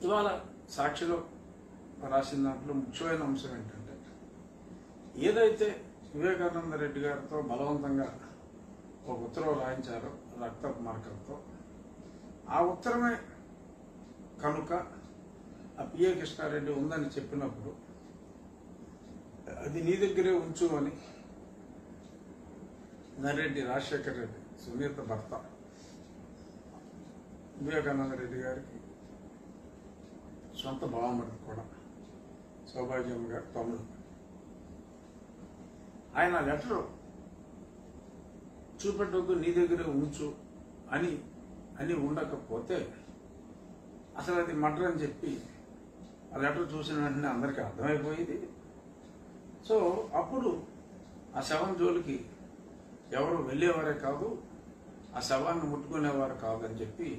ఇవాళ సాక్షిలో రాసిన దాంట్లో ముఖ్యమైన అంశం ఏంటంటే, ఏదైతే వివేకానంద రెడ్డి గారితో బలవంతంగా ఒక ఉత్తరం రాయించారో రక్తపు మార్కలతో, ఆ ఉత్తరమే కనుక ఆ పిఏ కృష్ణారెడ్డి ఉందని చెప్పినప్పుడు అది నీ దగ్గరే ఉంచు అని నరెడ్డి రాజశేఖర్ రెడ్డి సునీత భర్త వివేకానంద రెడ్డి గారికి సొంత భావమతి కూడా సౌభాగ్యం గారి తమ్ముడు, ఆయన లెటర్ చూపెట్టొద్దు నీ దగ్గరే ఉంచు అని ఉండకపోతే అసలు అది మర్డర్ అని చెప్పి ఆ లెటర్ చూసిన వెంటనే అందరికీ అర్థమైపోయింది. సో అప్పుడు ఆ శవం జోలికి ఎవరు వెళ్ళేవారే కాదు, ఆ శవాన్ని ముట్టుకునేవారు కాదని చెప్పి,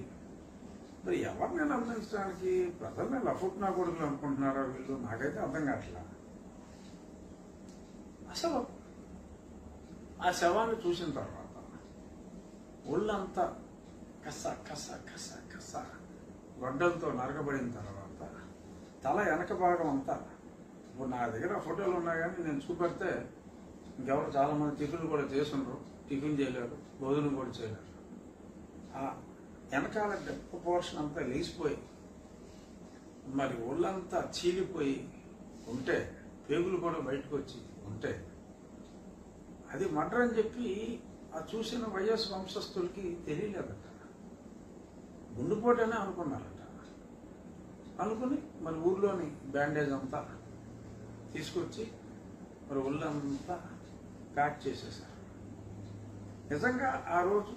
మరి ఎవరిని నమ్మించడానికి ప్రజల్ని లఫుట్నా కొడుకులు అనుకుంటున్నారో వీళ్ళు, నాకైతే అర్థం కావట్లా. అసలు ఆ శవాన్ని చూసిన తర్వాత ఒళ్ళంతా కస కస కస కస గొడ్డలతో నరకబడిన తర్వాత తల వెనక భాగం అంతా, ఇప్పుడు నా దగ్గర ఫోటోలు ఉన్నాయి కానీ నేను చూపెడితే ఇంకెవరు చాలా మంది టిఫిన్లు కూడా చేస్తుండ్రు, టిఫిన్ చేయలేరు, భోజనం కూడా చేయలేరు. ఆ వెనకాల డెప్ప పోర్షన్ అంతా లేచిపోయి మరి ఒళ్ళంతా చీలిపోయి ఉంటే, పేగులు కూడా బయటకు వచ్చి ఉంటే అది మర్డర్ అని చెప్పి ఆ చూసిన వైఎస్ వంశస్థులకి తెలియలేదట. గుండెపోటనే అనుకున్నారట. అనుకుని మరి ఊర్లోని బ్యాండేజ్ అంతా తీసుకొచ్చి మరి ఒళ్ళంతా ప్యాక్ చేసేసారు. నిజంగా ఆ రోజు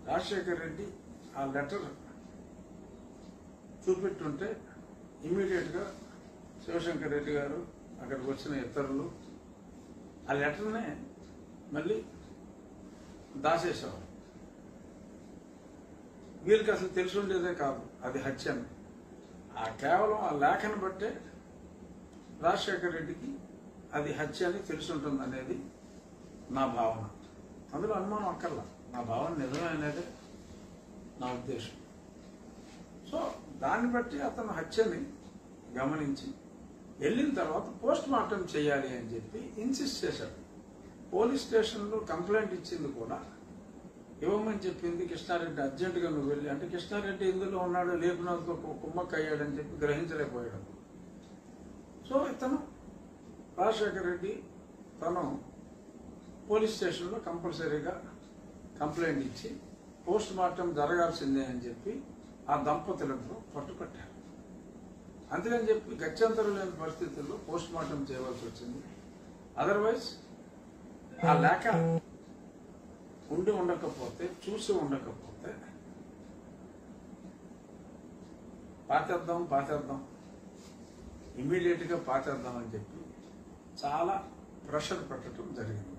రాజశేఖర్ రెడ్డి ఆ లెటర్ చూపెట్టుంటే ఇమ్మీడియట్గా శివశంకర్ రెడ్డి గారు, అక్కడికి వచ్చిన ఇతరులు ఆ లెటర్నే మళ్ళీ దాచేసేవారు. వీళ్ళకి అసలు తెలిసి ఉండేదే కాదు అది హత్య అని. ఆ కేవలం ఆ లేఖను బట్టే రాజశేఖర్ రెడ్డికి అది హత్య అని తెలిసి ఉంటుంది అనేది నా భావన. అందులో అనుమానం అక్కర్లా, నా భావన నిజమే అనేది నా ఉద్దేశం. సో దాన్ని బట్టి అతను హత్యని గమనించి వెళ్ళిన తర్వాత పోస్ట్ మార్టం చేయాలి అని చెప్పి ఇన్సిస్ట్ చేశాడు. పోలీస్ స్టేషన్లో కంప్లైంట్ ఇచ్చింది కూడా ఇవ్వమని చెప్పింది కృష్ణారెడ్డి. అర్జెంటుగా నువ్వు వెళ్ళి, అంటే కృష్ణారెడ్డి ఇందులో ఉన్నాడు, లేపునందుకు కుమ్మక్క అయ్యాడని చెప్పి గ్రహించలేకపోయాడు. సో ఇతను రాజశేఖర్ రెడ్డి తను పోలీస్ స్టేషన్లో కంపల్సరీగా కంప్లైంట్ ఇచ్చి పోస్ట్ మార్టం జరగాల్సిందే అని చెప్పి ఆ దంపతులతో పట్టుపట్టారు. అందుకని చెప్పి గత్యంతరం లేని పరిస్థితుల్లో పోస్ట్ మార్టం చేయవలసి వచ్చింది. అదర్వైజ్ ఆ లేఖ ఉండి ఉండకపోతే, చూసి ఉండకపోతే పాతేద్దాం ఇమ్మీడియట్గా పాతేద్దాం అని చెప్పి చాలా ప్రెషర్ పెట్టడం జరిగింది.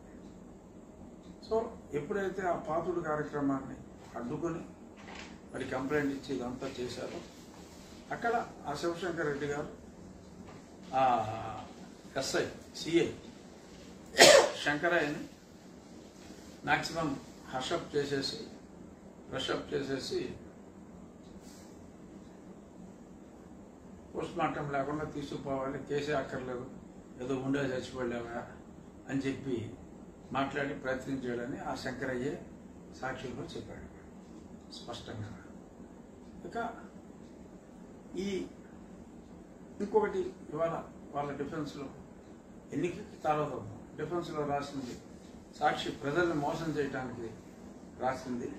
సో ఎప్పుడైతే ఆ పాతుడు కార్యక్రమాన్ని అడ్డుకొని మరి కంప్లైంట్ ఇచ్చి ఇదంతా చేశారో, అక్కడ ఆ శివశంకర్ రెడ్డి గారు ఆ ఎస్ఐ సిఐ శంకరయ్యని మ్యాక్సిమం హర్షప్ చేసేసి బ్రషప్ చేసేసి పోస్ట్ మార్టం లేకుండా తీసుకుపోవాలి, కేసే అక్కర్లేదు, ఏదో ఉండే చచ్చిపోలేవా అని చెప్పి మాట్లాడి ప్రయత్నం చేయడని ఆ శంకరయ్యే సాక్షుల్లో చెప్పాడు స్పష్టంగా. ఇక ఇంకొకటి ఇవాళ వాళ్ళ డిఫెన్స్లో ఎన్నికకి తాళవుతాం డిఫెన్స్లో రాసింది సాక్షి ప్రజల్ని మోసం చేయడానికి రాసింది.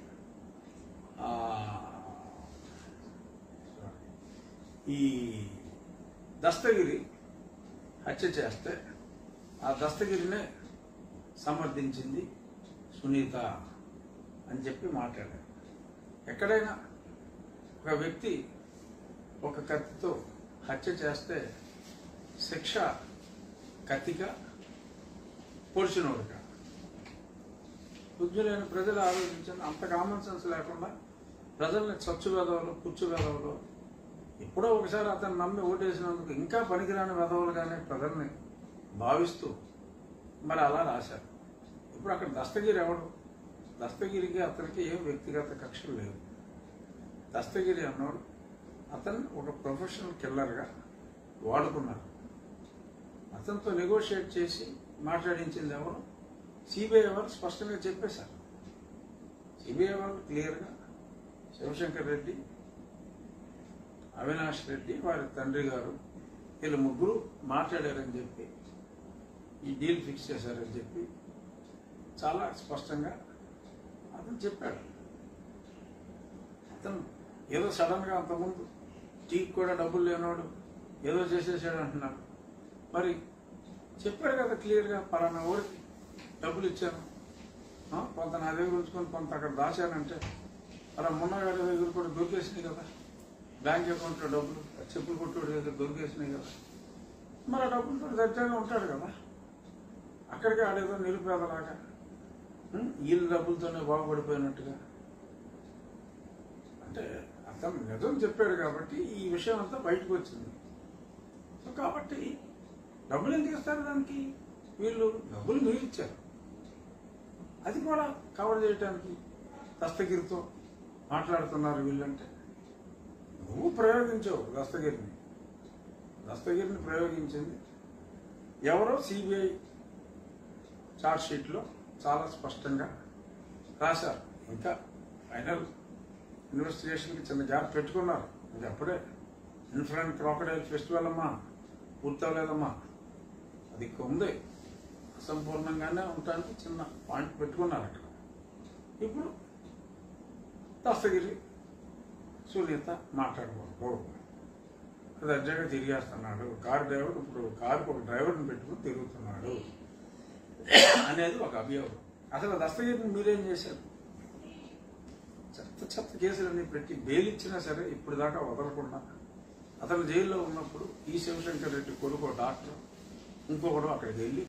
ఈ దస్తగిరి హత్య చేస్తే ఆ దస్తగిరినే సమర్థించింది సునీత అని చెప్పి మాట్లాడారు. ఎక్కడైనా ఒక వ్యక్తి ఒక కత్తితో హత్య చేస్తే శిక్ష కత్తిగా, పొడిచినోడుగా. బుద్ధులైన ప్రజలు ఆలోచించండి. అంత కామన్ సెన్స్ లేకుండా ప్రజల్ని చచ్చు వెధవలు, పుచ్చు వెధవలు, ఎప్పుడో ఒకసారి అతను నమ్మి ఓటేసినందుకు ఇంకా పనికిరాని వెధవలుగానే ప్రజల్ని భావిస్తూ మరి అలా రాశారు. ఇప్పుడు అక్కడ దస్తగిరి ఎవడు? దస్తగిరికి అతనికి ఏం వ్యక్తిగత కక్షలు లేవు. దస్తగిరి అన్నోడు అతన్ని ఒక ప్రొఫెషనల్ కిల్లర్గా వాడుకున్నారు. అతనితో నెగోషియేట్ చేసి మాట్లాడించింది ఎవరు? సిబిఐ వాళ్ళు స్పష్టంగా చెప్పేశారు. సిబిఐ వాళ్ళు క్లియర్గా శివశంకర్ రెడ్డి, అవినాష్ రెడ్డి, వారి తండ్రి గారు వీళ్ళు ముగ్గురు మాట్లాడారని చెప్పి, ఈ డీల్ ఫిక్స్ చేశారని చెప్పి చాలా స్పష్టంగా అతను చెప్పాడు. అతను ఏదో సడన్గా అంతకుముందు టీకి కూడా డబ్బులు లేనివాడు ఏదో చేసేసాడు అంటున్నాడు. మరి చెప్పాడు కదా క్లియర్గా, పలానా ఊరికి డబ్బులు ఇచ్చాను, కొంత నా దగ్గర ఉంచుకొని కొంత అక్కడ దాచానంటే, అలా మున్నగారి దగ్గర కూడా దొరికేసినాయి కదా, బ్యాంక్ అకౌంట్లో డబ్బులు చెప్పులు కొట్టుడు దగ్గర దొరికేసినాయి కదా, మరి ఆ డబ్బులతో దర్జాగా ఉంటాడు కదా. అక్కడికి ఆడేదో నిరుపేదలాగా వీళ్ళ డబ్బులతోనే బాగుపడిపోయినట్టుగా. అంటే అతను నిజం చెప్పాడు కాబట్టి ఈ విషయం అంతా బయటకు వచ్చింది. సో కాబట్టి డబ్బులు ఎందుకు ఇస్తారు దానికి? వీళ్ళు డబ్బులు మీరు ఇచ్చారు, అది కూడా కవర్ చేయడానికి దస్తగిరితో మాట్లాడుతున్నారు వీళ్ళంటే. నువ్వు ప్రయోగించావు దస్తగిరిని ప్రయోగించింది ఎవరో సిబిఐ ఛార్జ్షీట్లో చాలా స్పష్టంగా రాశారు. ఇంకా ఫైనల్ ఇన్వెస్టిగేషన్కి చిన్న గ్యాప్ పెట్టుకున్నారు. అది అప్పుడే ఇన్ఫ్రాంట్ క్రాకడైల్ ఫెస్టివల్ అమ్మా, పూర్తవలేదమ్మా, అది ఉంది, అసంపూర్ణంగానే ఉండటానికి చిన్న పాయింట్ పెట్టుకున్నారు అక్కడ. ఇప్పుడు దస్తగిరి సునీత మాట్లాడుకోరు, అది అర్జెంట్గా తిరిగేస్తున్నాడు, కారు డ్రైవర్ ఇప్పుడు కారుకు ఒక డ్రైవర్ని పెట్టుకుని తిరుగుతున్నాడు అనేది ఒక అభియోగం. అసలు దస్తగిరిని మీరేం చేశారు? చెత్త కేసులన్నీ పెట్టి బెయిల్ ఇచ్చినా సరే ఇప్పుడు దాకా వదలకుండా అతను జైల్లో ఉన్నప్పుడు ఈ శివశంకర్ రెడ్డి కొడుకు డాక్టర్ ఇంకొకడు అక్కడికి వెళ్ళి